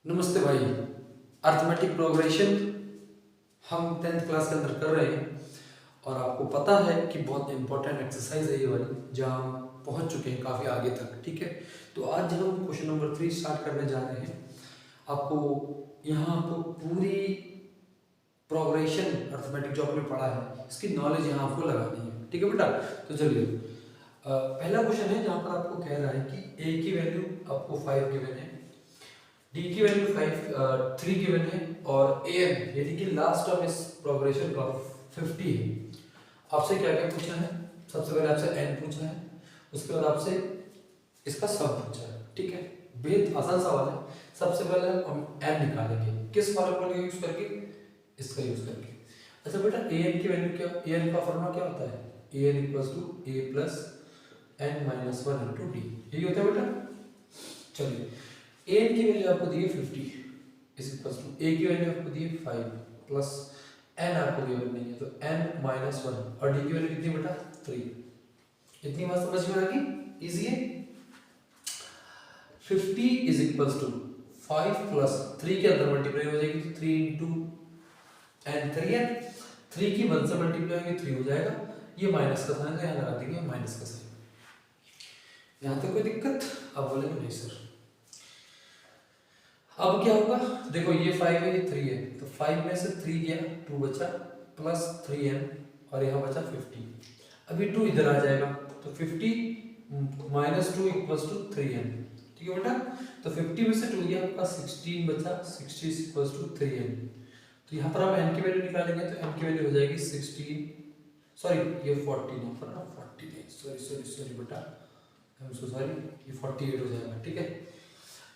नमस्ते भाई। Arithmetic progression हम 10th क्लास के अंदर कर रहे हैं और आपको पता है कि बहुत इंपॉर्टेंट एक्सरसाइज है ये वाली, जहाँ हम पहुँच चुके हैं काफ़ी आगे तक। ठीक है, तो आज हम क्वेश्चन नंबर 3 स्टार्ट करने जा रहे हैं। आपको आपको पूरी प्रोग्रेशन अर्थमेटिक जो आपने पढ़ा है इसकी नॉलेज यहाँ आपको लगानी है। ठीक है बेटा, तो चलिए पहला क्वेश्चन है जहाँ पर आपको कह रहा है कि ए की वैल्यू आपको 5 गिवन है, डी की वैल्यू 3 गिवन है और एन यानी कि लास्ट टर्म इस प्रोग्रेशन का 50 है। आपसे क्या क्या पूछा है? सबसे पहले आपसे एन पूछा है, उसके बाद आपसे इसका सम पूछा है। ठीक है, बेहद आसान सवाल है। सबसे पहले हम एन निकालेंगे, किस फॉर्मूला का यूज करके? इसका यूज करके। अच्छा बेटा, ए एन की वैल्यू क्या, ए एन का फॉर्मूला क्या होता है? A n equals to a plus n minus 1 into d, यही होता है बेटा। चलिए, एन की वैल्यू आपको दी है 50 इज इक्वल्स टू ए की वैल्यू आपको दी है 5 प्लस एन आपको गिवन नहीं है तो एन माइनस 1 और डी की वैल्यू कितनी बेटा? 3। इतनी बात समझ में आ गई? इजी है। 50 इज इक्वल्स टू 5 प्लस 3 के अंदर मल्टीप्लाई हो जाएगी तो 3 इंटू एन 3n, 3 की 1 से मल्टीप्लाई होगी 3 हो जाएगा। ये माइनस का साइन है, यहाँ लगा देंगे माइनस का साइन। यहाँ तक कोई दिक्कत? अब बोलेंगे नहीं सर। अब क्या होगा? देखो ये 5 है, ये 3 है, तो 5 में से 3 गया, 2 बचा प्लस 3n और यहाँ बचा 50। अभी 2 इधर आ जाएगा तो 50 माइनस 2 इक्वल्स टू 3n। ठीक है बेटा, तो 50 में से 2 गया, आपका 16 बचा, 60 इक्वल्स टू 3n। तो यहाँ पर आप n की वैल्यू निकालेंगे तो n की वैल्यू हो जाएगी 16, सॉरी ये 40 यहाँ पर ना 40 नहीं, सॉरी सॉरी सॉरी बेटा, आई एम सो सॉरी, ये 48 हो जाएगा। ठीक है,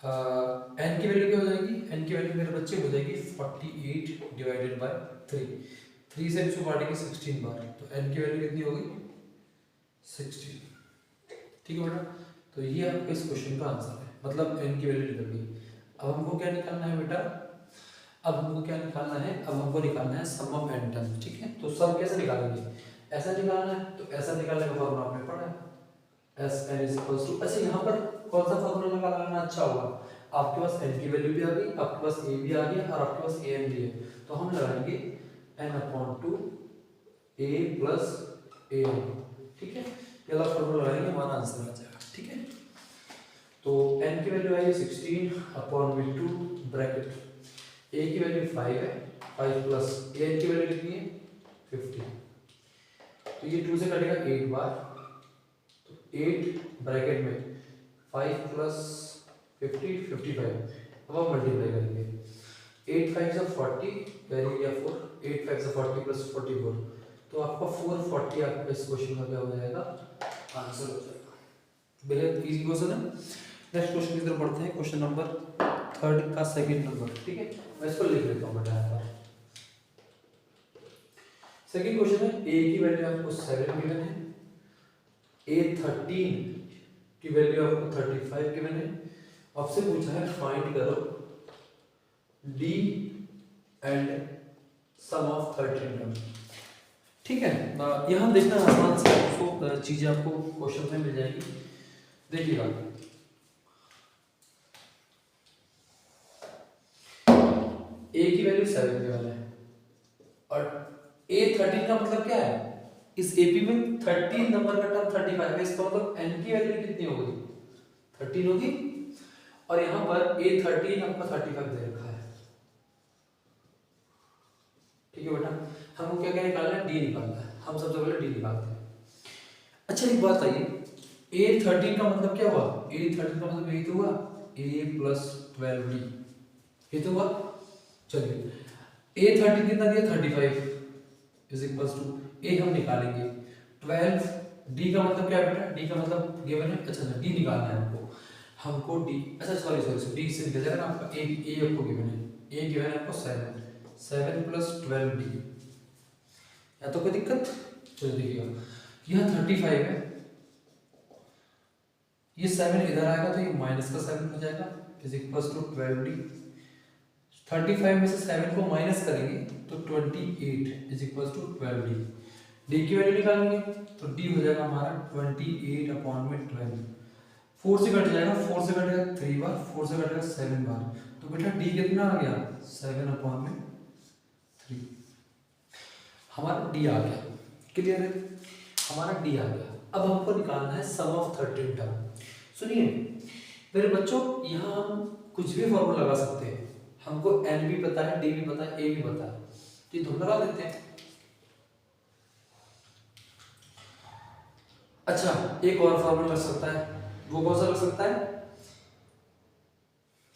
एन की वैल्यू क्या हो जाएगी? एन की वैल्यू मेरे बच्चे हो जाएगी 48 डिवाइडेड बाय 3। 3 से इसको काटेंगे 16 बार, तो एन की वैल्यू कितनी होगी? 16। ठीक है बेटा, तो ये आपका इस क्वेश्चन का आंसर है, मतलब एन की वैल्यू निकल गई। अब हमको क्या निकालना है बेटा? अब हमको क्या निकालना है? अब हमको निकालना है सम ऑफ एन टर्म्स। ठीक है, तो सम कैसे निकालेंगे? ऐसा निकालना है, तो ऐसा निकालने का फॉर्मूला आपने पढ़ा है, S n is equals to. अच्छा, यहाँ पर कौन सा फॉर्मूला लगाना अच्छा होगा? आपके पास n की वैल्यू भी आ गई, आपके पास a भी आ गया और आपके पास an भी है, तो हम लगाएंगे n upon 2 a plus an। ठीक है, ये वाला फॉर्मूला लगाएंगे, हमारा आंसर आ जाएगा। ठीक है, तो n की वैल्यू आई 16 अपॉन में 2 ब्रैकेट, a की वैल्यू 5 है, 5 प्लस an की वैल्यू कितनी है? 50। तो ये 2 से कटेगा 8 बार, तो 8 ब्रैकेट में 5 प्लस 50 55। अब हम मल्टीप्लाई करेंगे, 8 5 से 40 कैरी किया 4, 8 5 से 40 प्लस 44, तो आपका 440 आपका इस क्वेश्चन का क्या हो जाएगा? आंसर हो जाएगा। बेहद इजी क्वेश्चन है। नेक्स्ट क्वेश्चन की तरफ बढ़ते हैं, क्वेश्चन नंबर 3 का सेकंड नंबर। ठीक है, मैं इसको लिख लेता हूं बेटा। यहाँ पर सेकंड क्वेश्चन है, a की वैल्यू आपको 7 गिवन है, a13 की वैल्यू आपको 35 गिवन है। आपसे पूछा है फाइंड करो d and sum of 13 term. ठीक है, यहाँ देखना आसान से आपको चीजें आपको क्वेश्चन में मिल जाएगी। देखिएगा, a की वैल्यू 7 गिवन है और a13 का मतलब क्या है? इस AP में 13 नंबर का टर्म 35 है, इसका मतलब n की वैल्यू कितनी होगी? 13 होगी, और यहाँ पर a13 आपका 35 दे रखा है। ठीक है बेटा, हमको क्या क्या निकालना है? डी निकालना है। हम सबसे पहले डी निकालते हैं। अच्छा एक बात आइए, a13 का मतलब क्या हुआ? a13 का मतलब यही तो हुआ a प्लस 12d, ये तो हुआ। चलिए, a13 कितना दिया? 35 इज इक्वल्स टू a हम निकालेंगे 12, d का मतलब क्या है बेटा? d का मतलब गिवन है। अच्छा d निकालना है हमको d, अच्छा सॉरी सॉरी d से निकल जाएगा ना आपका a आपको गिवन है, a गिवन है आपको 7 प्लस 12d। या तो कोई दिक्कत? चलो देखिएगा, यह 35 है, ये 7 इधर आएगा तो ये माइनस का 7 हो जाएगा इज इक्वल्स टू 12d। 35 में से 7 को माइनस करेंगे तो 28 is equals to 12d। d की वैल्यू निकालेंगे तो d हो जाएगा हमारा 28 अपॉन में 12। 4 से कट जाएगा, 4 से कटेगा 3 बार, 4 से कटेगा 7 बार, तो बेटा डी कितना आ गया 7/3, हमारा डी आ गया। क्लियर है, हमारा डी आ गया। अब हमको निकालना है सम ऑफ 13 टर्म। सुनिए मेरे बच्चों, यहाँ हम कुछ भी फॉर्मूला लगा सकते हैं, हमको एन भी पता है, डी भी पता है, ए भी पता है, तो ये दोनों लगा देते हैं। अच्छा एक और फॉर्मूला लग सकता है, वो कौन सा लग सकता है,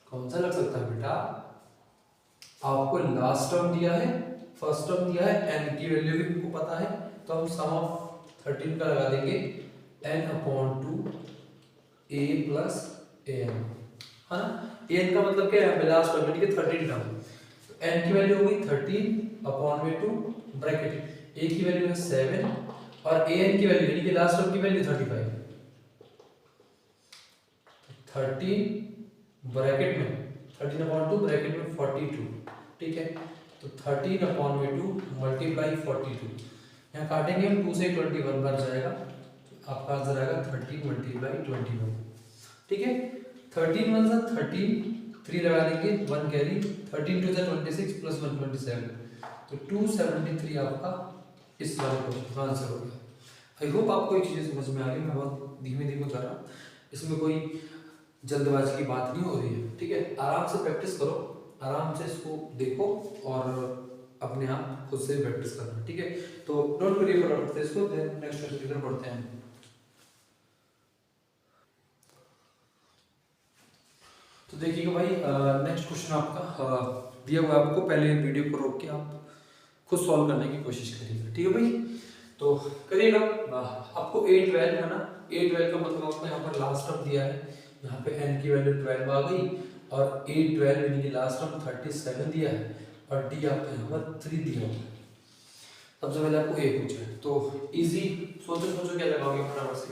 कौन सा लग सकता है बेटा, आपको लास्ट टर्म दिया है, फर्स्ट टर्म दिया है, एन की वैल्यू भी हमको पता है, तो हम सम ऑफ 13 का लगा देंगे n/2 a प्लस an, है ना। an का मतलब क्या है, लास्ट टर्म यानी कि 13 टर्म, तो n की वैल्यू हो गई 13/2 ब्रैकेट, a की वैल्यू है 7 और an की वैल्यू यानी कि लास्ट टर्म की वैल्यू 35, 13 ब्रैकेट में 13/2 ब्रैकेट में 42, ठीक है। तो 13/2 मल्टीप्लाई 42, यहाँ काटेंगे हम 2 से 21 बार जाएगा, तो आपका आंसर आएगा 13 मल्टीप्लाई 21, ठीक है। 13 1 सा 13, 3 लगा देंगे 1 कैरी, 13 2 सा 26 प्लस 1 27, तो 273 आपका इस वाले क्वेश्चन का आंसर हो गया। आई होप आपको एक चीज़ समझ में आ गई, मैं बहुत धीमे धीमे कर रहा हूँ, इसमें कोई जल्दबाजी की बात नहीं हो रही है, ठीक है। आराम से प्रैक्टिस करो, आराम से इसको देखो और अपने आप खुद से प्रैक्टिस करना, ठीक है। तो डोंट वरी फटाफट से इसको, देन नेक्स्ट क्वेश्चन की तरफ बढ़ते हैं। तो देखिएगा भाई, नेक्स्ट क्वेश्चन आपका दिया हुआ है आपको, पहले वीडियो को रोक के आप खुद सॉल्व करने की कोशिश करिएगा, ठीक है भाई। तो करिएगा, आपको 8/12 है ना, 8/12 का मतलब आपको यहाँ पर लास्ट टर्म दिया है, यहाँ पे n की वैल्यू 12 आ गई और 8/12 यानी कि लास्ट टर्म 37 दिया है और d आपको यहाँ पर 3 दिया हुआ है। सबसे पहले आपको a पूछा है, तो इजी सोचो सोचो क्या लगाओगे फटाफट से,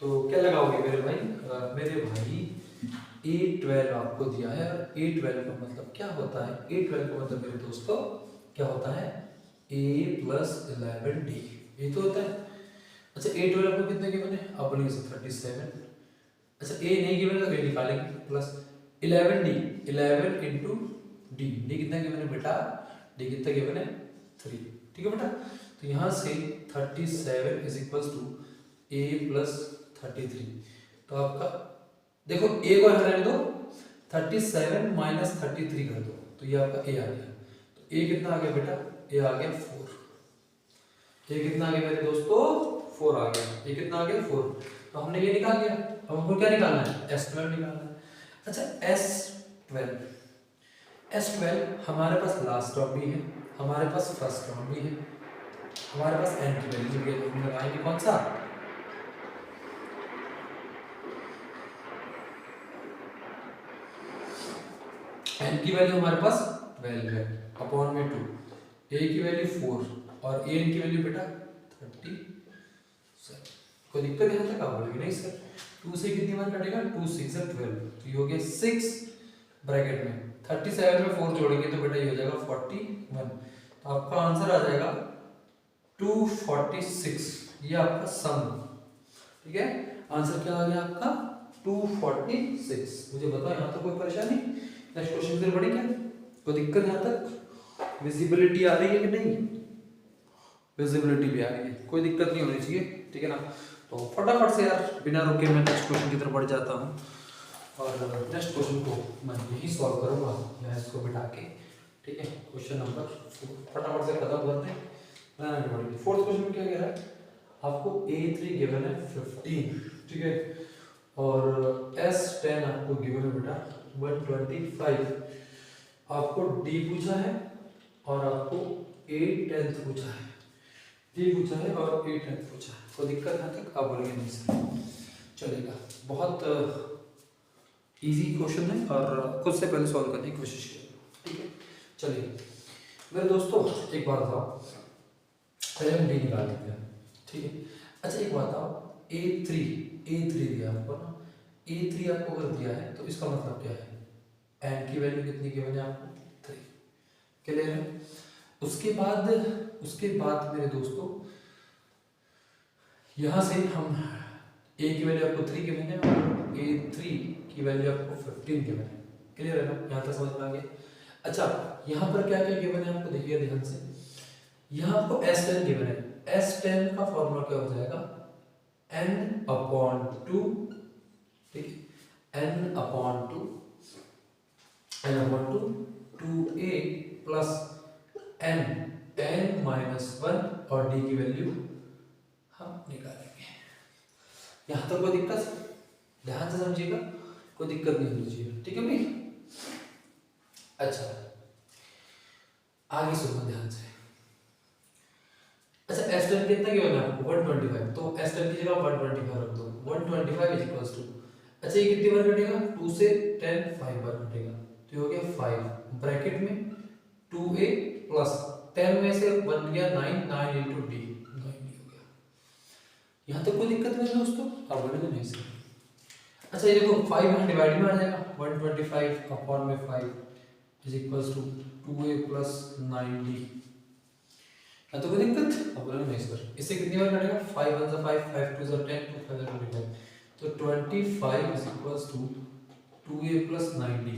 तो क्या लगाओगे मेरे भाई, मेरे भाई 8/12 आपको दिया है और 8/12 का मतलब क्या होता है, 8/12 का मतलब मेरे दोस्तों क्या होता है, a प्लस 11d, ये तो होता है। अच्छा 8/12 आपको कितने गिवन है, आप बोलेंगे 37, अच्छा a नहीं गिवन है तो a निकालेंगे, plus 11d, 11 into d, d कितना गिवन है बेटा, d कितना गिवन है 3, ठीक है बेटा। तो यहाँ से 37 is equals to a plus 33, तो आपका देखो a को यहाँ रहने दो, 37 माइनस 33 कर दो, तो ये आपका a आ गया। तो a कितना आ गया बेटा, a आ गया 4, a कितना आ गया मेरे दोस्तों 4 आ गया, a कितना आ गया 4, तो हमने ये निकाल लिया। अब हमको क्या निकालना है, S12 निकालना है। अच्छा S12 हमारे पास लास्ट टर्म भी है, हमारे पास फर्स्ट टर्म भी है, हमारे पास n की वैल्यू भी है, हम लगाएंगे कौन सा, n की वैल्यू हमारे पास 12 है अपॉन में 2, a की वैल्यू 4 और an की वैल्यू बेटा 37। कोई दिक्कत यहाँ तक आप बोलेंगे नहीं सर 2 से कितनी बार कटेगा, 2 6 12, तो ये हो गया 6 ब्रैकेट में 37 में 4 जोड़ेंगे तो बेटा ये हो जाएगा 41, तो आपका आंसर आ जाएगा 246, ये आपका सम, ठीक है। आंसर क्या आ गया आपका 246। मुझे बताओ यहाँ तो कोई परेशानी, नेक्स्ट क्वेश्चन फिर बढ़े क्या, कोई दिक्कत यहाँ तक, विजिबिलिटी आ रही है कि नहीं, विजिबिलिटी भी आ रही है, कोई दिक्कत नहीं होनी चाहिए, ठीक है ना। तो फटाफट से यार बिना रुके मैं नेक्स्ट क्वेश्चन की तरफ बढ़ जाता हूँ और नेक्स्ट क्वेश्चन को मैं यही सॉल्व करूँगा, यहाँ इसको बिठा के, ठीक है। क्वेश्चन नंबर 4 फटाफट से खत्म करते हैं, फोर्थ क्वेश्चन में क्या कह रहा है, आपको A3 गिवन है 15, ठीक है, और S10 आपको गिवन है बेटा 125, आपको D पूछा है और आपको 8/10 पूछा है, D पूछा है और 8/10 पूछा है, कोई दिक्कत यहाँ तक आप बोलेंगे नहीं सर चलेगा, बहुत इजी क्वेश्चन है और खुद से पहले सॉल्व करने की कोशिश कीजिए, ठीक है। चलिए मेरे दोस्तों एक बात बताओ, पहले हम D निकाल लेते हैं, ठीक है। अच्छा एक बात बताओ, A3 दिया आपको ना, A3 आपको अगर दिया है तो इसका मतलब क्या है, n की वैल्यू कितनी गिवन है आपको 3, क्लियर है। उसके बाद मेरे दोस्तों यहाँ से हम ए की वैल्यू आपको 3 गिवन है और A3 की वैल्यू आपको 15 गिवन है। क्लियर है ना, यहाँ तक समझ में आ गया। अच्छा यहाँ पर क्या क्या गिवन है आपको देखिए ध्यान से, यहाँ आपको S10 गिवन है। S10 का फॉर्मूला क्या हो जाएगा, n/2, ठीक है, n/2 2a प्लस n-1 और d की वैल्यू हम निकालेंगे। यहाँ तक कोई दिक्कत, ध्यान से समझिएगा, कोई दिक्कत नहीं होनी चाहिए, ठीक है भाई। अच्छा आगे सुनो ध्यान से। अच्छा S10 कितना गिवन है आपको 125, तो S10 की जगह 125 रख दो। 125 इज इक्वल्स टू, अच्छा ये कितनी बार कटेगा, 2 से 10 5 बार कटेगा, तो ये हो गया 5 ब्रैकेट में 2a प्लस 10 में से 1 गया 9, 9 इंटू d, 9d हो गया। यहाँ तक कोई दिक्कत नहीं है दोस्तों, आप बोलेंगे नहीं सर। अच्छा ये देखो 5 यहाँ डिवाइड में आ जाएगा, 125 अपॉन में 5 is equals to 2a plus 9d। तो कोई दिक्कत, अब बोलेंगे नहीं सर। इससे कितनी बार कटेगा, 5 1 से 5, 5 2 से 10, 2 5 25, तो 25 is equals to 2a plus 9d,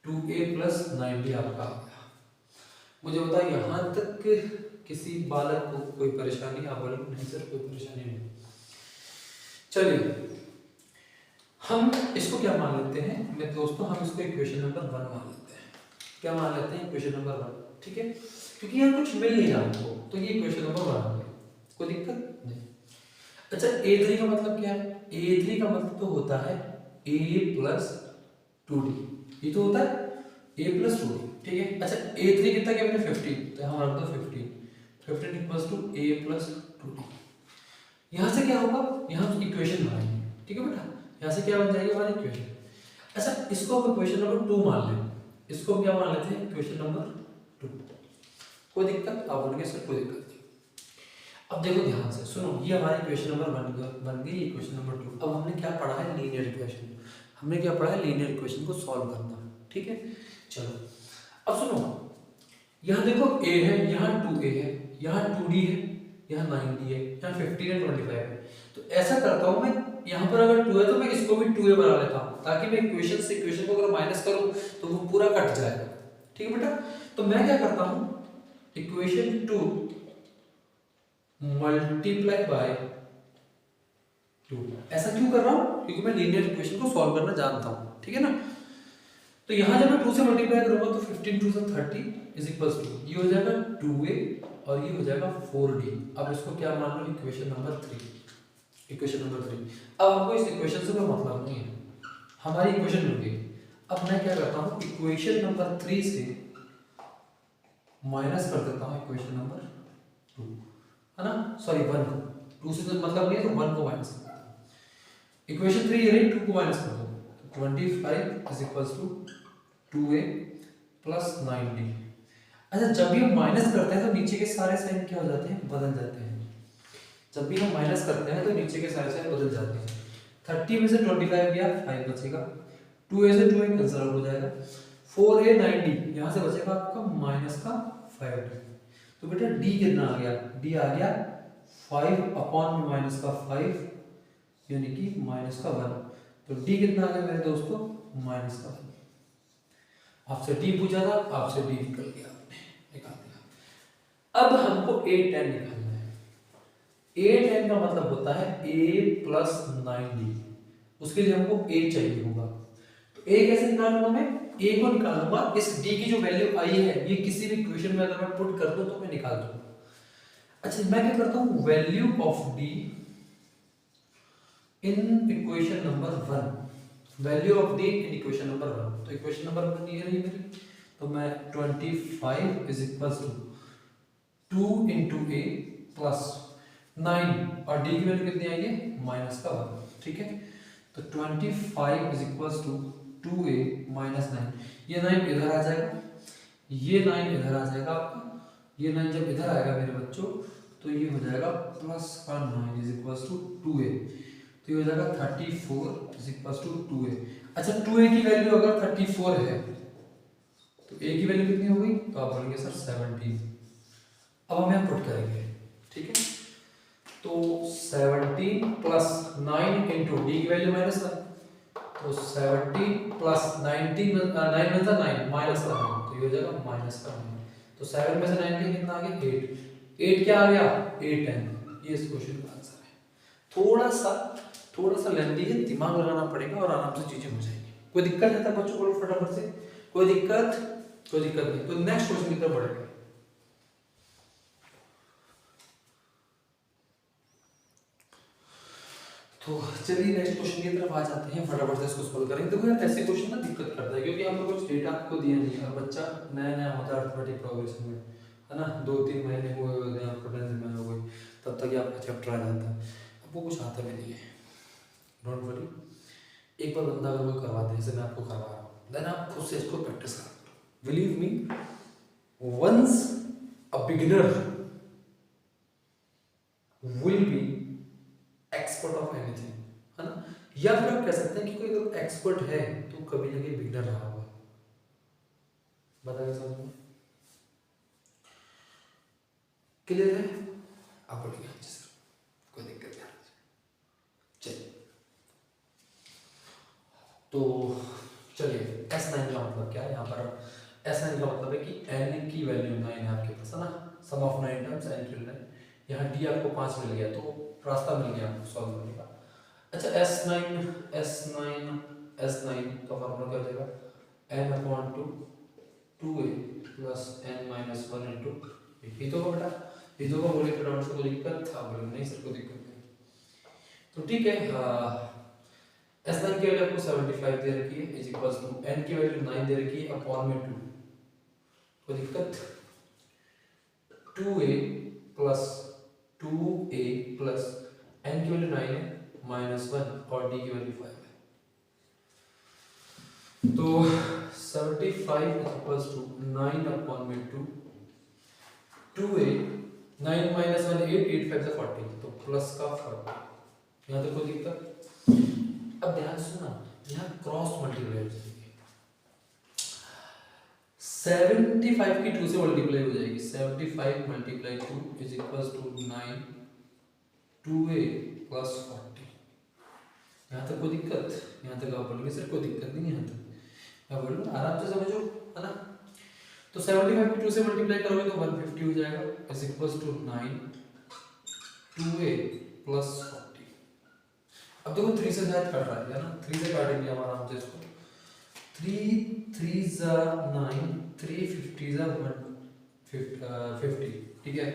2a plus 9d आपका आ गया। मुझे बताओ यहाँ तक किसी बालक को कोई परेशानी, आप बोले नहीं सर कोई परेशानी नहीं। चलिए हम इसको क्या मान लेते हैं मेरे दोस्तों, हम इसको इक्वेशन नंबर 1 मान लेते हैं। क्या मान लेते हैं, इक्वेशन नंबर 1, ठीक है, क्योंकि यहाँ कुछ मिल नहीं रहा हमको, तो ये इक्वेशन नंबर 1 हो गया, कोई दिक्कत नहीं। अच्छा A3 का मतलब क्या है, A3 का मतलब तो होता है A प्लस 2D, ये तो होता है A प्लस 2D, ठीक है। अच्छा A3 कितना क्या मैंने 15, तो हम रख दो 15 equals to A plus 2D। यहाँ से क्या होगा, यहाँ इक्वेशन बनाएंगे, ठीक है बेटा, यहाँ से क्या बन जाएगी हमारी इक्वेशन। अच्छा इसको हम इक्वेशन नंबर 2 मान लें, इसको हम क्या मान लेते हैं, इक्वेशन नंबर 2, कोई दिक्कत, आप बोलेंगे सर कोई दिक्कत नहीं। अब देखो ध्यान से सुनो, ये हमारी इक्वेशन नंबर बन गई इक्वेशन नंबर 2। अब हमने क्या पढ़ा है, लीनियर इक्वेशन, हमने क्या पढ़ा है, लीनियर इक्वेशन को सॉल्व करना, ठीक है। चलो अब सुनो, यहाँ देखो a है, यहाँ 2a है, यहाँ 2d है, यहाँ 9d है, यहाँ 15 है 25 है। तो ऐसा करता हूँ मैं, यहाँ पर अगर 2 है तो मैं इसको भी 2a बना लेता हूँ, ताकि मैं इक्वेशन से इक्वेशन को अगर माइनस करूँ तो वो पूरा कट जाएगा, ठीक है बेटा। तो मैं क्या करता हूँ, इक्वेशन 2 मल्टीप्लाई बाय 2, ऐसा क्यों कर रहा हूँ, क्योंकि मैं लीनियर इक्वेशन को सॉल्व करना जानता हूँ, ठीक है ना। तो यहाँ जब मैं 2 से मल्टीप्लाई करूँगा तो 15 2 से 30 इज इक्वल्स टू, ये हो जाएगा 2a और ये हो जाएगा 4d। अब इसको क्या मान लो, इक्वेशन नंबर 3, इक्वेशन नंबर 3। अब हमको इस इक्वेशन से कोई मतलब नहीं है, हमारी इक्वेशन बन गई। अब मैं क्या करता हूँ, इक्वेशन नंबर 3 से माइनस कर देता हूँ इक्वेशन नंबर 2, है ना, सॉरी 1 को, 2 से तो मतलब नहीं है तो 1 को माइनस कर देता हूँ। इक्वेशन 3 ये रही, 2 को माइनस कर दो, 25 is equals to 2a plus 9d। अच्छा जब भी हम माइनस करते हैं तो नीचे के सारे साइन क्या हो जाते हैं, बदल जाते हैं। जब भी हम माइनस करते हैं तो नीचे के सारे साइन बदल जाते हैं। 30 में से 25 गया, 5 बचेगा, 2a से 2a कैंसिल आउट हो जाएगा, 4a 9d, यहाँ से बचेगा आपका माइनस का 5d। तो बेटा d कितना आ गया, d आ गया 5 अपॉन में माइनस का 5 यानी कि माइनस का 1। तो d कितना आ गया मेरे दोस्तों, माइनस का 1। आपसे d पूछा था, आपसे d निकल गया, आपने निकाल दिया। अब हमको a10 निकालना है। a10 का मतलब होता है a प्लस 9d, उसके लिए हमको a चाहिए होगा। तो a कैसे निकालूंगा मैं, a को निकालूंगा इस d की जो वैल्यू आई है, ये किसी भी इक्वेशन में अगर मैं पुट कर दूं तो मैं निकाल दूंगा। अच्छा मैं क्या करता हूं, value of d in equation number 1, value of d in equation number 1। तो इक्वेशन नंबर 1 ये रही मेरी, तो मैं 25 is equals to 2 into a plus 9 और d की वैल्यू कितनी आई है, माइनस का 1, ठीक है। तो 25 is equals to 2a minus 9, ये 9 इधर आ जाएगा, ये 9 इधर आ जाएगा आपका, ये 9 जब इधर आएगा मेरे बच्चों तो ये हो जाएगा प्लस का 9 इज इक्वल्स टू 2a, तो ये हो जाएगा 34 इज इक्वल्स टू 2a। अच्छा 2a की वैल्यू अगर 34 है तो a की वैल्यू कितनी हो गई, तो आप बोलेंगे सर 17। अब हम यहाँ पुट करेंगे, ठीक है। तो 17 प्लस 9 इंटू डी की वैल्यू -1, तो 17 प्लस 19 9 में था 9 माइनस का 9, तो ये हो जाएगा माइनस का 9। तो 7 में से 9 के कितना आ गया 8, 8 क्या आ गया 8 10। ये इस क्वेश्चन का आंसर है। थोड़ा सा लेंथी है, दिमाग लगाना पड़ेगा और आराम से चीजें हो जाएंगी। कोई दिक्कत है तो बच्चों को फटाफट से, कोई दिक्कत नहीं। तो नेक्स्ट क्वेश्चन की तरफ बढ़ेंगे। तो चलिए नेक्स्ट क्वेश्चन की तरफ आ जाते हैं, फटाफट से इसको सॉल्व करेंगे। देखो यार ऐसे क्वेश्चन ना दिक्कत करता है, क्योंकि हम लोग कुछ डेटा आपको दिया नहीं है और बच्चा नया होता है अर्थमेटिक प्रोग्रेशन में, है ना, 2-3 महीने हुए होते हैं आपको, 10 महीने हो गए, तब तक ही आपका चैप्टर आ जाता है, आपको कुछ आता भी नहीं है। डोंट वरी, एक बार बंदा अगर वो करवाते हैं, जैसे मैं आपको करवा रहा हूँ, देन आप खुद से इसको प्रैक्टिस करो। Believe me, once a beginner will be expert of anything, है ना, या फिर आप कह सकते हैं कि कोई अगर एक्सपर्ट है तो कभी ना कभी बिगिनर रहा होगा। बताइए समझ में क्लियर है? आप बोलिए हाँ जी सर, कोई दिक्कत नहीं। चलिए तो चलिए S9 का मतलब क्या है? यहाँ पर S9 का मतलब है कि n की वैल्यू 9 है आपके पास, है ना, सम ऑफ 9 टाइम्स n की 9। यहाँ d आपको 5 मिल गया, तो रास्ता मिल गया आपको सॉल्व करने का। अच्छा S9 का फॉर्मूला क्या हो जाएगा? n/2 2a plus n-1 into ये तो बेटा, ये तो बोले फटाफट से, कोई दिक्कत था? बोले नहीं सर कोई दिक्कत नहीं। तो ठीक है, S9 की वैल्यू आपको 75 दे रखी है, इज इक्वल्स टू n की वैल्यू 9 दे रखी है अपॉन में 2, कोई दिक्कत? 2a plus 2a plus n की वैल्यू 9 है -1 और d की वैल्यू 5 है, तो 75 इक्वल्स टू 9 अपॉन में 2, 2a 9 -1 8, 8 5 40, तो प्लस का 40। यहाँ तक कोई दिक्कत? अब ध्यान सुनना, यहाँ क्रॉस मल्टीप्लाई हो जाएगी, 75 की 2 से मल्टीप्लाई हो जाएगी, 75 multiply 2 is equals to 9 2a plus 40। यहाँ तक कोई दिक्कत? यहाँ तक आप बोलेंगे सर कोई दिक्कत नहीं, यहाँ तक मैं बोलूँ आराम से समझो, है ना। तो 75 की 2 से मल्टीप्लाई करोगे तो 150 हो जाएगा, is equals to 9 2a plus 40। अब देखो 3 से शायद कट रहा है ना, 3 से काटेंगे हम आराम से इसको, 3 3 9 3 50, ठीक है।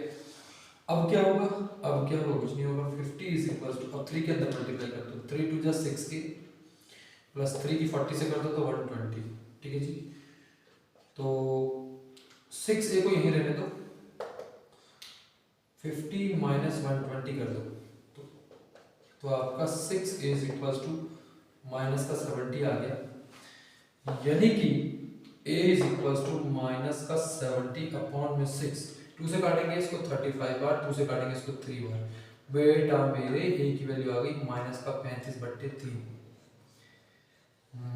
अब क्या होगा? कुछ नहीं होगा, 50 इज इक्वल्स टू, अब 3 के अंदर मल्टीप्लाई कर दो, 3 2 जा 6 की प्लस 3 की 40 से कर दो तो 120, ठीक है जी। तो 6a को यहीं रहने दो, 50 माइनस 120 कर दो, तो आपका 6 इज इक्वल्स टू माइनस का 70 आ गया, यानी कि a is equals to minus का 70 अपॉन में 6। 2 से काटेंगे इसको 35 बार, 2 से काटेंगे इसको 3 बार, बेटा मेरे a की वैल्यू आ गई माइनस का 35/3,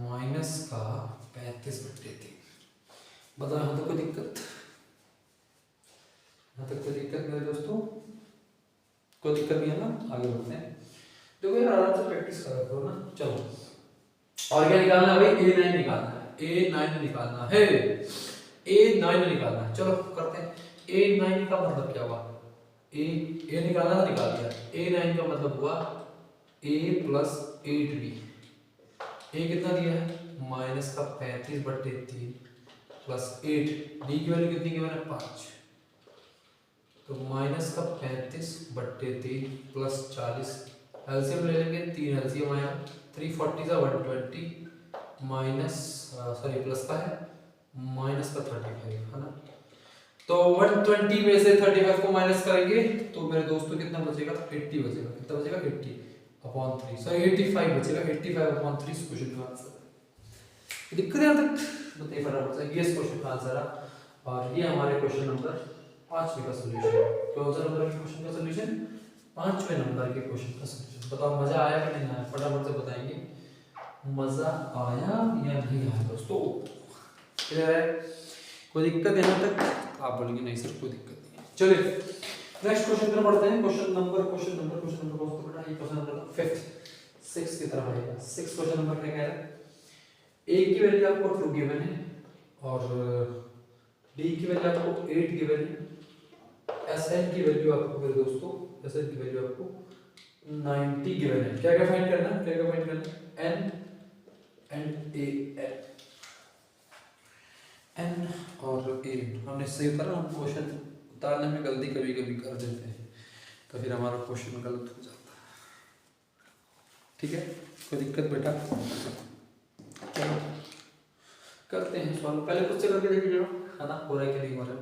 माइनस का 35/3। बताओ यहाँ तक कोई दिक्कत? यहाँ तक कोई दिक्कत मेरे दोस्तों? कोई दिक्कत नहीं है ना? आगे बढ़ते हैं। देखो यार आराम से प्रैक्टिस करा करो ना। चलो और क्या निकालना है भाई? A9 निकालना है, A9 निकालना है, A9 निकालना है। चलो करते हैं। A9 का मतलब क्या हुआ? A निकालना था, निकाल दिया। A9 का मतलब हुआ A प्लस 8B। A कितना दिया है? माइनस का 35/3 प्लस 8, D की वैल्यू कितनी गिवन है? 5, तो माइनस का 35/3 प्लस 40, एलसीएम ले लेंगे, 3 एलसीएम आया, 340 का 120 माइनस सॉरी प्लस का है माइनस का 35, है ना। तो 120 में से 35 को माइनस करेंगे तो मेरे दोस्तों कितना बचेगा? 80 बचेगा। कितना बचेगा? 80 अपॉन 3, सॉरी 85 बचेगा, 85 अपॉन 3 इस क्वेश्चन का आंसर। दिक्कत है तक बताइए फटाफट से, ये इस क्वेश्चन का आंसर है और ये हमारे क्वेश्चन नंबर 5 का सॉल्यूशन है। कौन सा नंबर के क्वेश्चन का सॉल्यूशन? 5वें नंबर के क्वेश्चन का सॉल्यूशन। बताओ मजा आया कि नहीं आया? फटाफट से बताएंगे मजा आया या नहीं आया दोस्तों? क्लियर है? कोई दिक्कत यहाँ तक? आप बोलेंगे नहीं सर कोई दिक्कत नहीं है। चलिए नेक्स्ट क्वेश्चन पर पढ़ते हैं। क्वेश्चन नंबर कौन सा बेटा? ये क्वेश्चन नंबर 5 6 की तरफ आएगा। 6 क्वेश्चन नंबर क्या कह रहा है? a की वैल्यू आपको 2 गिवन है और d की वैल्यू आपको 8 गिवन है। sn की वैल्यू आपको मेरे दोस्तों sn की वैल्यू आपको 90 गिवन है। क्या क्या फाइंड करना है? n एंड a n और a। हमने सही उतारा। हम क्वेश्चन उतारने में गलती कभी कभी कर देते हैं तो फिर हमारा क्वेश्चन गलत हो जाता है। ठीक है, कोई दिक्कत बेटा? चलो करते हैं सॉल्व। पहले खुद से करके देखिए है ना, हो रहा है कि नहीं हो रहा है।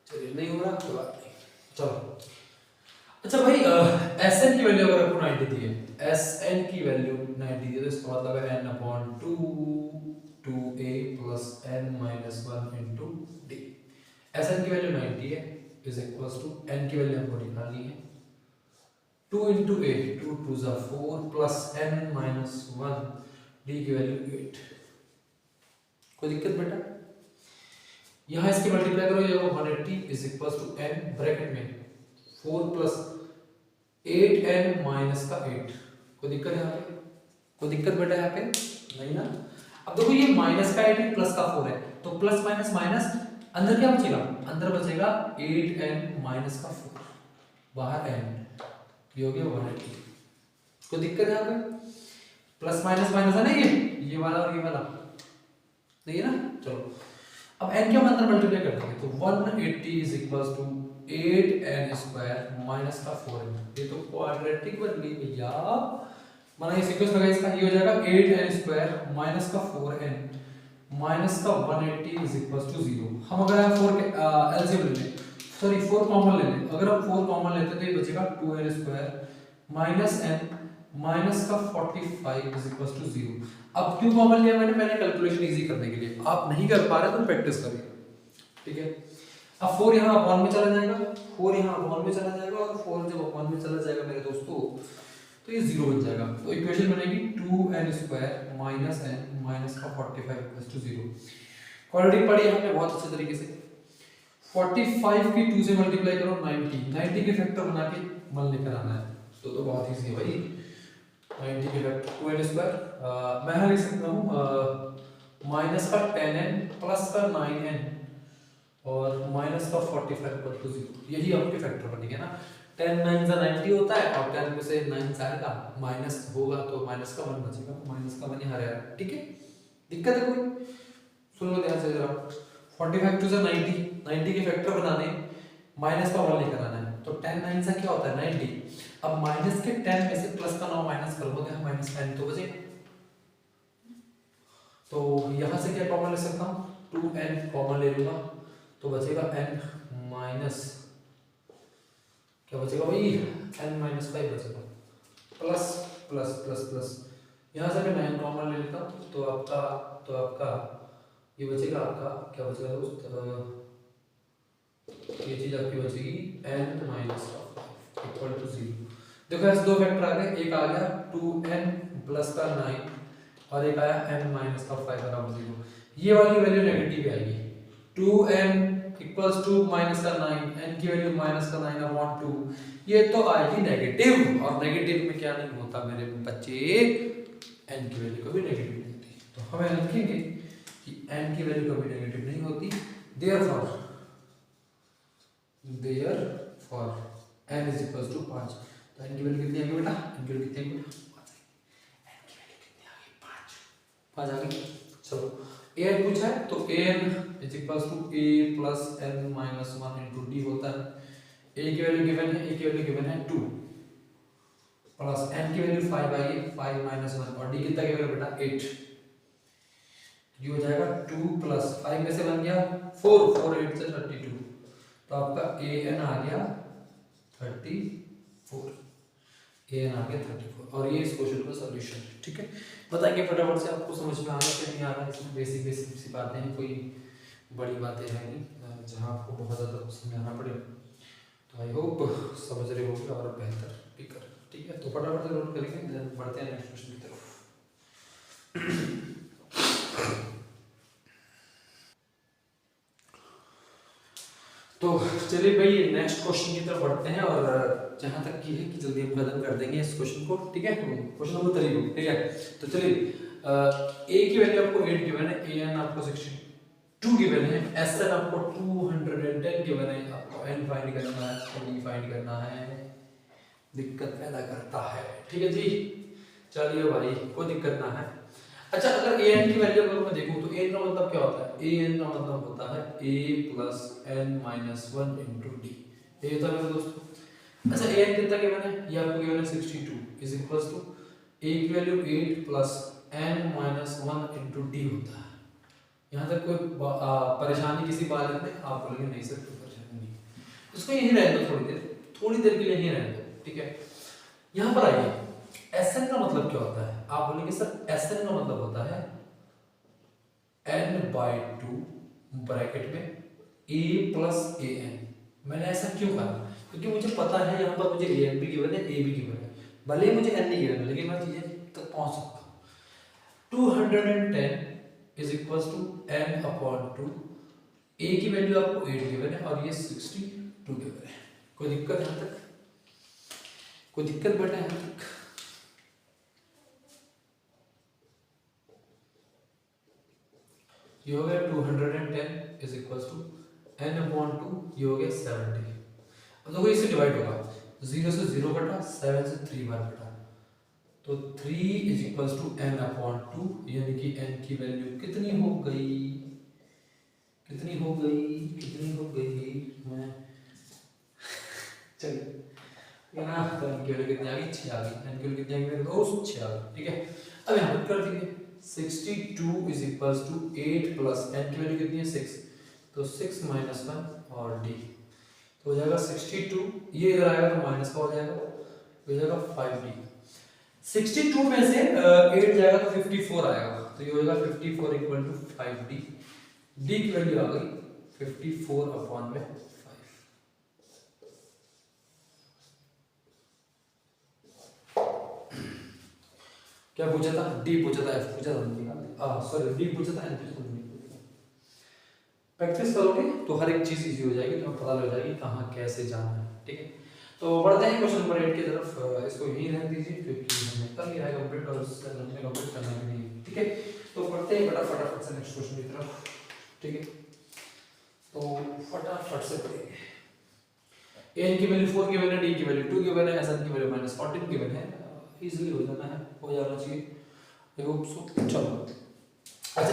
चलिए नहीं हो रहा कोई बात नहीं, चलो। अच्छा भाई, Sn की वैल्यू अगर आपको 90 दी है, Sn की वैल्यू 90 दी है तो इसका मतलब है n/2 2a plus n minus 1 into d। Sn की वैल्यू 90 है इज इक्वल्स टू n की वैल्यू हमको निकालनी है 2 into a, 2 2 is 4 plus n minus 1, d की वैल्यू 8। कोई दिक्कत बेटा? यहाँ इसकी मल्टीप्लाई करो, ये होगा 180 is equals to n bracket में 4 प्लस 8n माइनस का 8। कोई दिक्कत है यहाँ पे? कोई दिक्कत बेटा यहाँ पे? नहीं ना। अब देखो ये माइनस का 8 है प्लस का 4 है तो प्लस माइनस माइनस अंदर क्या बचेगा? अंदर बचेगा 8n माइनस का 4, बाहर n, ये हो गया 180। कोई दिक्कत है यहाँ पे? प्लस माइनस माइनस है ना, ये वाला और ये वाला नहीं है ना। चलो अब n के हम अंदर मल्टीप्लाई कर देंगे तो 180 is equals to 8n square minus का 4n। ये तो क्वाड्रेटिक बन गई भैया। माना ये सीक्वेंस लगा इसका, ये हो जाएगा 8n स्क्वायर माइनस का 4n माइनस का 180 इज इक्वल्स टू 0। हम अगर 4 के एलसीएम ले लें, सॉरी 4 कॉमन ले लें, अगर हम 4 कॉमन लेते हैं तो ये बचेगा 2n square minus n minus का 45 इज इक्वल्स टू 0। अब क्यों कॉमन लिया मैंने कैलकुलेशन इजी करने के लिए। आप नहीं कर पा रहे तो प्रैक्टिस करिए, ठीक है। अब 4 यहाँ अपॉन में चला जाएगा, 4 यहाँ अपॉन में चला जाएगा और 4 जब अपॉन में चला जाएगा मेरे दोस्तों तो ये 0 बन जाएगा। तो इक्वेशन बनेगी 2n square minus n minus का 45 इक्वल्स टू 0। क्वाड्रेटिक पढ़ी हमने बहुत अच्छे तरीके से। 45 की 2 से मल्टीप्लाई करो 90 के फैक्टर बना के मन लेकर आना है तो बहुत ईजी है भाई। 90 के फैक्टर 2n स्क्वायर मैं यहाँ लिख सकता हूँ माइनस का 10n प्लस का 9n और माइनस का 45 इक्वल टू 0। यही आपके फैक्टर बनेंगे ना। 10 9 से 90 होता है और 10 में से 9 जाएगा माइनस होगा तो माइनस का 1 बचेगा, माइनस का 1 यहाँ रहेगा, ठीक है। दिक्कत है कोई? सुन लो ध्यान से जरा। 45 टू से 90 के फैक्टर बनाने माइनस का 1 लेकर आना है तो 10 9 से क्या होता है 90। अब माइनस के 10 में से प्लस का 9 माइनस कर दोगे माइनस का n तो बचेगा। तो यहाँ से क्या कॉमन ले सकता हूँ? 2n कॉमन ले लूंगा तो बचेगा n माइनस, क्या बचेगा भाई? n माइनस 5 बचेगा प्लस प्लस प्लस प्लस। यहाँ से मैं 9 कॉमन ले लेता हूँ तो आपका ये बचेगा, आपका क्या बचेगा दोस्त? ये चीज आपकी बचेगी n माइनस इक्वल टू 0। देखो ऐसे दो फैक्टर आ गए, एक आ गया 2n प्लस का 9 और एक आया n माइनस का 5 बराबर 0। ये वाली वैल्यू नेगेटिव आएगी। 2n इक्वल्स टू माइनस का 9, n की वैल्यू माइनस का 9 अपॉन 2, ये तो आएगी नेगेटिव। और नेगेटिव में क्या नहीं होता मेरे बच्चे? n की वैल्यू कभी नेगेटिव नहीं होती। तो हमें लिखेंगे कि n की वैल्यू कभी नेगेटिव नहीं होती। Therefore n is equals to 5। तो n की वैल्यू कितनी आ गई बेटा? n की वैल्यू कितनी आ गई? 5 आ गई। चलो an पूछा है तो an is equals to a plus n minus 1 into d होता है। a की वैल्यू गिवन है, a की वैल्यू गिवन है 2 प्लस n की वैल्यू 5 आई है, 5 माइनस 1 और d कितना गिवन है बेटा? 8। ये हो जाएगा 2 प्लस 5 में से बन गया 4, 4 8 से 32 तो आपका an आ गया 34, an आ गया 34 और ये इस क्वेश्चन का सॉल्यूशन है, ठीक है। बताइए फटाफट से आपको समझ में आ रहा है कि नहीं आ रहा है? इसमें बेसिक बेसिक सी बातें हैं, कोई बड़ी बातें हैं नहीं जहाँ आपको बहुत ज़्यादा कुछ समझाना पड़े। तो आई होप समझ रहे होंगे और बेहतर भी कर, ठीक है। तो फटाफट से नोट करेंगे, बढ़ते हैं नेक्स्ट क्वेश्चन की तरफ। तो चलिए भाई नेक्स्ट क्वेश्चन की तरफ बढ़ते हैं, और जहां तक की है कि जल्दी हम खत्म कर देंगे इस क्वेश्चन को, ठीक है। क्वेश्चन नंबर 3 को, ठीक है। तो चलिए ए की वैल्यू आपको 8 गिवन है, ए एन आपको 62 गिवन है, एस एन आपको 210 गिवन है, आपको एन फाइंड करना है, आपको डी फाइंड करना है। दिक्कत पैदा करता है, ठीक है जी। चलिए भाई कोई दिक्कत ना है। अच्छा, अगर ए एन की वैल्यू अगर मैं देखूं तो ए का मतलब क्या होता है? ए एन का मतलब होता है a plus n minus 1 into d. ये होता है मेरे दोस्तों। अच्छा, ए एन कितना गिवन है? ये आपको गिवन है 62 इज इक्वल्स टू ए की value 8 plus n minus 1 into d होता है। यहाँ तक कोई परेशानी किसी बालक में? आप बोलेंगे नहीं सर कोई परेशानी नहीं, इसको यहीं रहने दो थोड़ी देर के लिए यहीं रहने दो, ठीक है। यहाँ पर आइए, एसएन का मतलब क्या होता है? आप बोलेंगे सर एसएन का मतलब होता है n/2 ब्रैकेट में a प्लस ए एन। मैंने ऐसा क्यों कहा? क्योंकि मुझे पता है यहाँ पर मुझे ए एन भी गिवन है, ए भी गिवन है, भले ही मुझे एन नहीं गिवन है, लेकिन मैं चीजें तक पहुंच सकता हूँ। 210 इज इक्वल टू n/2। ए की वैल्यू आपको 8 गिवन है और ये 62 गिवन है। कोई दिक्कत यहाँ तक? कोई दिक्कत बेटा यहाँ तक? ये हो गया 210 इज इक्वल टू n/2, ये हो गया 70। अब देखो इससे डिवाइड होगा, 0 से 0 कटा, 7 से 3 बार कटा, तो 3 इज इक्वल टू n/2, यानी कि n की वैल्यू कितनी हो गई? कितनी हो गई? कितनी हो गई? मैं चलिए यहाँ तो n की वैल्यू कितनी आ गई? 6 आ गई। n की वैल्यू कितनी आ गई मेरे दोस्त? 6 आ गई, ठीक है। अब यहाँ पर कर दीजिए 62 is equals to 8 plus n की वैल्यू कितनी है? 6, तो 6 माइनस 1 और d, तो हो जाएगा 62। ये इधर आएगा तो माइनस का हो जाएगा, तो हो जाएगा 5d। 62 में से 8 जाएगा तो 54 आएगा, तो ये हो जाएगा 54 इक्वल टू 5d। d की वैल्यू आ गई 54 अपॉन में 5। क्या पूछा था? डी पूछा था, एफ पूछा था, सॉरी डी पूछा था, एन पूछा था। प्रैक्टिस करोगे तो हर एक चीज इजी हो जाएगी, तुम्हें पता लग जाएगी कहाँ कैसे जाना है, ठीक है। तो बढ़ते हैं क्वेश्चन नंबर 8 की तरफ। इसको यहीं रहने दीजिए क्योंकि हमने कर लिया है कंप्लीट और इससे हमने कंप्लीट करना भी नहीं है, ठीक है। तो बढ़ते हैं फटाफट से नेक्स्ट क्वेश्चन की तरफ, ठीक है। तो फटाफट से पढ़ेंगे। एन की वैल्यू 4 गिवन है, डी की वैल्यू 2 गिवन है, एसएन की वैल्यू -14 गिवन है। इजीली हो जाना है, हो जाना चाहिए, आई होप सो। चलो अच्छा,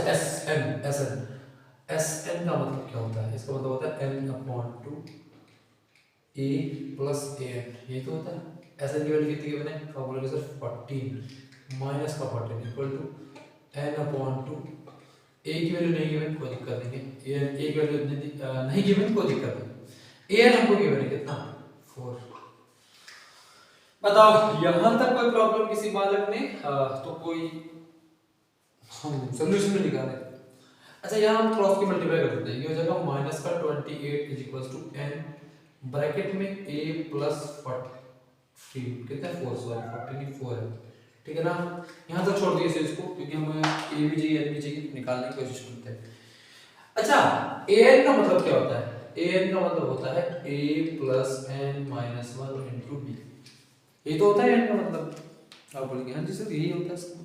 एसएन का मतलब क्या होता है? इसका मतलब होता है n/2 a plus A N, ये तो होता है। एसएन की वैल्यू कितनी गिवन है? तो आप बोलोगे सर 14 माइनस का 14 इक्वल टू n/2। ए की वैल्यू नहीं गिवन, कोई दिक्कत नहीं है। ए की वैल्यू नहीं गिवन, कोई दिक्कत नहीं। ए एन हमको गिवन है कितना? 4। बताओ यहां तक कोई प्रॉब्लम किसी बालक ने? तो कोई हम सॉल्यूशन में निकाले। अच्छा, यहाँ हम क्रॉस की मल्टीप्लाई कर देते हैं, ये हो जाएगा माइनस का 28 is equals to n bracket में a प्लस 14 कितना है? 4, सॉरी 44 है, ठीक है ना। यहाँ तक छोड़ दिए इस चीज को क्योंकि हमें a भी चाहिए n भी चाहिए, निकालने की कोशिश करते हैं। अच्छा, an का मतलब क्या होता है? an का मतलब होता है a plus n minus 1 into b। ये तो होता है n का मतलब। आप बोलेंगे हाँ जी सर यही होता है इसका।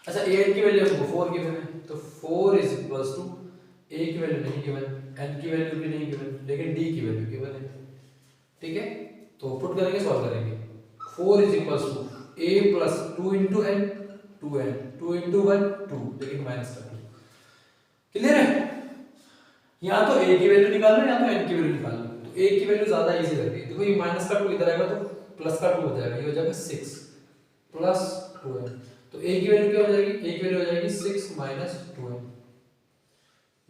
अच्छा, a n की वैल्यू हमको 4 गिवन है, तो 4 इज इक्वल्स टू a की वैल्यू नहीं गिवन, n की वैल्यू भी नहीं गिवन, लेकिन d की वैल्यू गिवन है, ठीक है। तो पुट करेंगे, सॉल्व करेंगे। 4 is equals to a plus 2 into n, 2n, 2 into 1 2, लेकिन माइनस का 2। क्लियर है? या तो a की वैल्यू निकाल लो या तो n की वैल्यू निकाल लो, तो a की वैल्यू ज्यादा इजी रहती है। देखो ये माइनस का 2 इधर आएगा तो प्लस का 2 हो जाएगा, ये हो जाएगा 6 प्लस 2n, तो a की वैल्यू क्या हो जाएगी? a की वैल्यू हो जाएगी 6 माइनस 2n।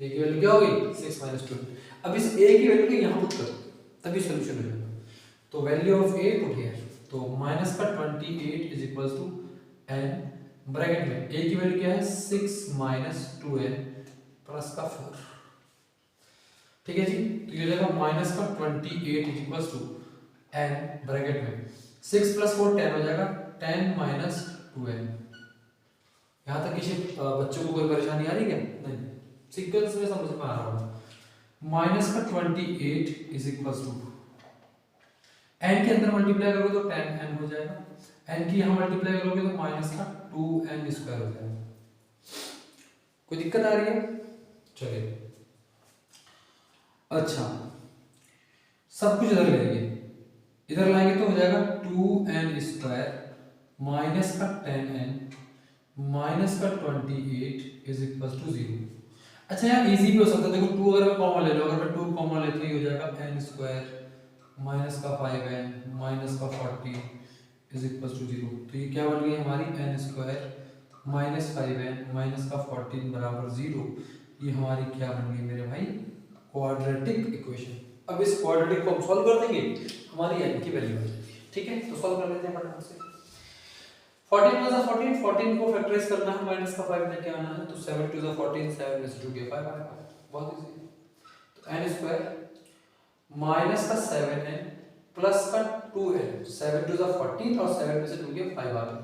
a की वैल्यू क्या होगी? 6 माइनस 2। अब इस a की वैल्यू को यहां पुट करो तभी सॉल्यूशन हो जाएगा। तो value of a put here, तो माइनस का 28 is equals to n bracket में a की वैल्यू क्या है? 6 माइनस 2n प्लस का 4, ठीक है जी। तो ये हो जाएगा माइनस का 28 is equals to n bracket में 6 प्लस 4 10 हो जाएगा, 10 माइनस 2n। यहाँ तक किसी बच्चों को कोई परेशानी आ रही है क्या? नहीं, सीक्वेंस में समझ में आ रहा होगा। माइनस का 28 इज इक्वल टू एन के अंदर मल्टीप्लाई करोगे तो 10n हो जाएगा, एन की यहाँ मल्टीप्लाई करोगे तो माइनस का 2n स्क्वायर हो जाएगा। कोई दिक्कत आ रही है? चलिए अच्छा, सब कुछ इधर लेंगे, इधर लाएंगे तो हो जाएगा 2n स्क्वायर माइनस का 10n माइनस का 28 इज इक्वल टू 0। अच्छा यार इजी भी हो सकता है, देखो 2 अगर मैं कॉमन ले लो, अगर मैं 2 कॉमन लेते ही हो जाएगा n स्क्वायर माइनस का 5n माइनस का 40 इज इक्वल टू 0। तो ये क्या बन गई हमारी n square minus 5n minus का 14 बराबर 0। ये हमारी क्या बन गई मेरे भाई? Quadratic equation. अब इस क्वाड्रेटिक को हम सॉल्व कर देंगे, हमारी n की वैल्यू आ जाएगी। ठीक है, तो सॉल्व कर लेते हैं फटाफट से। 14 + 14, 14 को फैक्टराइज करना है, माइनस का 5 लेके आना है, तो 7 × 2 = 14, 7 में से 2 गया 5 आएगा, बहुत इजी। तो n स्क्वायर माइनस का 7n प्लस का 2n, 7 × 2 = 14 और 7 में से 2 गया 5 आ गया,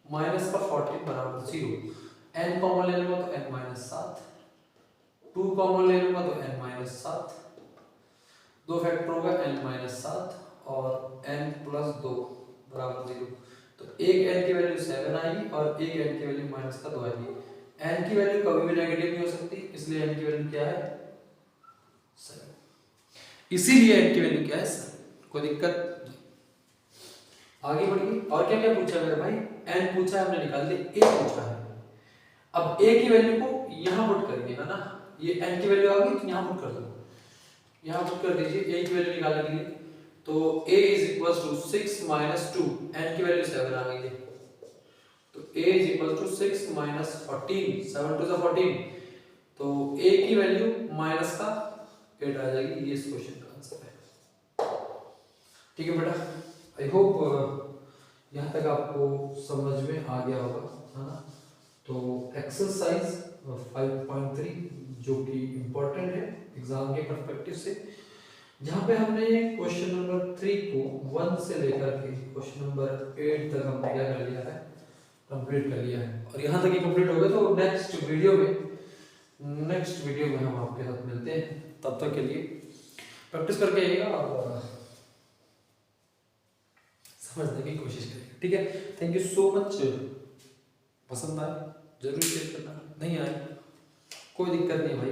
माइनस का 14 बराबर 0। n कॉमन ले लूंगा तो n - 7, 2 कॉमन ले लूंगा तो n - 7, 2 फैक्टर होगा n - 7 और n + 2 बराबर 0। तो एक n की वैल्यू 7 आएगी और एक n की वैल्यू -2 आएगी। n की वैल्यू कभी भी नेगेटिव नहीं हो सकती, इसलिए n की वैल्यू क्या है? 7। इसीलिए n की वैल्यू क्या है? 7। कोई दिक्कत नहीं। आगे बढ़िए, और क्या क्या पूछा मेरे भाई? n पूछा है हमने, निकाल दिया। a पूछा है। अब a की वैल्यू को यहां पुट करिए, है ना, ये n की वैल्यू आ गई तो यहां पुट कर दो, यहां पुट कर दीजिए a की वैल्यू निकालने के लिए। तो a = 6 - 2, n की वैल्यू 7 आ गई है, तो a = 6 - 14, 7 × 2 = 14, तो a की वैल्यू माइनस का 8 आ जाएगी। ये इस क्वेश्चन का आंसर है। ठीक है बेटा, आई होप यहाँ तक आपको समझ में आ गया होगा, है ना। तो एक्सरसाइज 5.3 जो कि इम्पोर्टेंट है एग्जाम के पर्सपेक्टिव से, जहाँ पे हमने क्वेश्चन नंबर 3 को 1 से लेकर के क्वेश्चन नंबर 8 तक हमने क्या कर लिया है? कंप्लीट कर लिया है। और यहाँ तक ही कंप्लीट हो गया, तो नेक्स्ट वीडियो में हम आपके साथ मिलते हैं। तब तक के लिए प्रैक्टिस करके आइएगा और समझने की कोशिश करिएगा। ठीक है, थैंक यू सो मच। पसंद आए जरूर शेयर करना, नहीं आए कोई दिक्कत नहीं भाई।